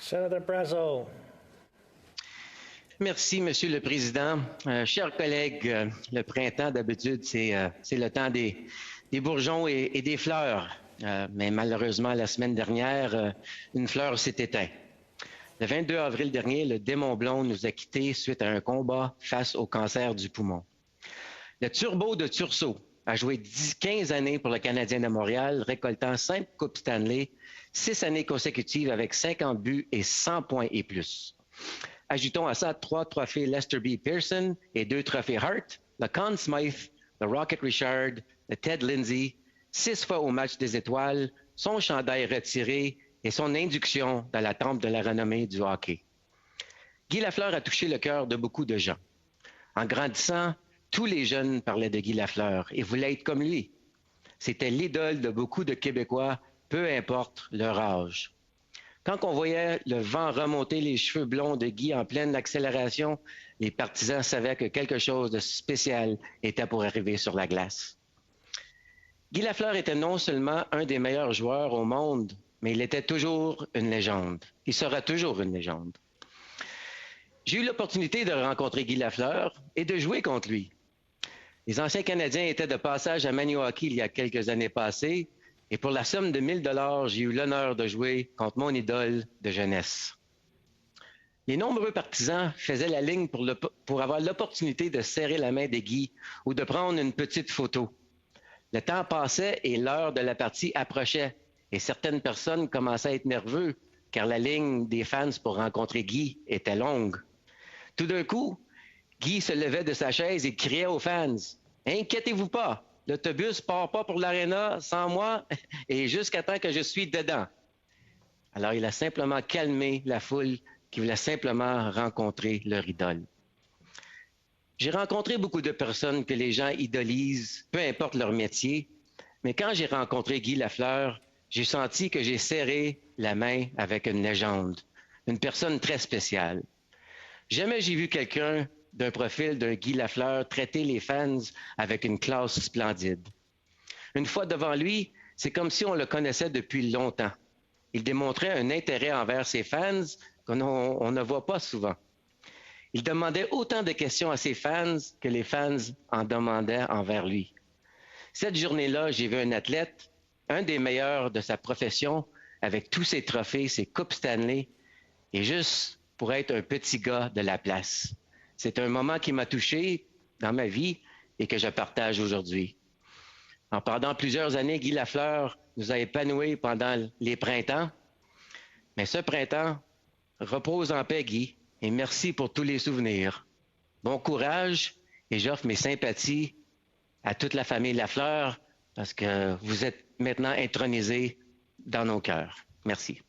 Senator Brazo. Merci, Monsieur le Président. Chers collègues, le printemps, d'habitude, c'est le temps des bourgeons et des fleurs. Mais malheureusement, la semaine dernière, une fleur s'est éteinte. Le 22 avril dernier, le démon blond nous a quittés suite à un combat face au cancer du poumon. Le Turbo de Tursault a joué 15 années pour le Canadien de Montréal, récoltant 5 Coupes Stanley, 6 années consécutives avec 50 buts et 100 points et plus. Ajoutons à ça 3 trophées Lester B. Pearson et 2 trophées Hart, le Conn Smythe, le Rocket Richard, le Ted Lindsay, 6 fois au match des étoiles, son chandail retiré et son induction dans la temple de la renommée du hockey. Guy Lafleur a touché le cœur de beaucoup de gens. En grandissant, tous les jeunes parlaient de Guy Lafleur et voulaient être comme lui. C'était l'idole de beaucoup de Québécois, peu importe leur âge. Quand on voyait le vent remonter les cheveux blonds de Guy en pleine accélération, les partisans savaient que quelque chose de spécial était pour arriver sur la glace. Guy Lafleur était non seulement un des meilleurs joueurs au monde, mais il était toujours une légende. Il sera toujours une légende. J'ai eu l'opportunité de rencontrer Guy Lafleur et de jouer contre lui. Les anciens Canadiens étaient de passage à Maniwaki il y a quelques années passées, et pour la somme de 1000 $, j'ai eu l'honneur de jouer contre mon idole de jeunesse. Les nombreux partisans faisaient la ligne pour avoir l'opportunité de serrer la main de Guy ou de prendre une petite photo. Le temps passait et l'heure de la partie approchait, et certaines personnes commençaient à être nerveuses car la ligne des fans pour rencontrer Guy était longue. Tout d'un coup, Guy se levait de sa chaise et criait aux fans « Inquiétez-vous pas, l'autobus part pas pour l'aréna sans moi et jusqu'à temps que je suis dedans. » Alors il a simplement calmé la foule qui voulait simplement rencontrer leur idole. J'ai rencontré beaucoup de personnes que les gens idolisent, peu importe leur métier, mais quand j'ai rencontré Guy Lafleur, j'ai senti que j'ai serré la main avec une légende, une personne très spéciale. Jamais j'ai vu quelqu'un d'un profil d'un Guy Lafleur traiter les fans avec une classe splendide. Une fois devant lui, c'est comme si on le connaissait depuis longtemps. Il démontrait un intérêt envers ses fans qu'on ne voit pas souvent. Il demandait autant de questions à ses fans que les fans en demandaient envers lui. Cette journée-là, j'ai vu un athlète, un des meilleurs de sa profession, avec tous ses trophées, ses Coupes Stanley, et juste pour être un petit gars de la place. C'est un moment qui m'a touché dans ma vie et que je partage aujourd'hui. Pendant plusieurs années, Guy Lafleur nous a épanouis pendant les printemps. Mais ce printemps, repose en paix, Guy, et merci pour tous les souvenirs. Bon courage et j'offre mes sympathies à toute la famille Lafleur parce que vous êtes maintenant intronisés dans nos cœurs. Merci.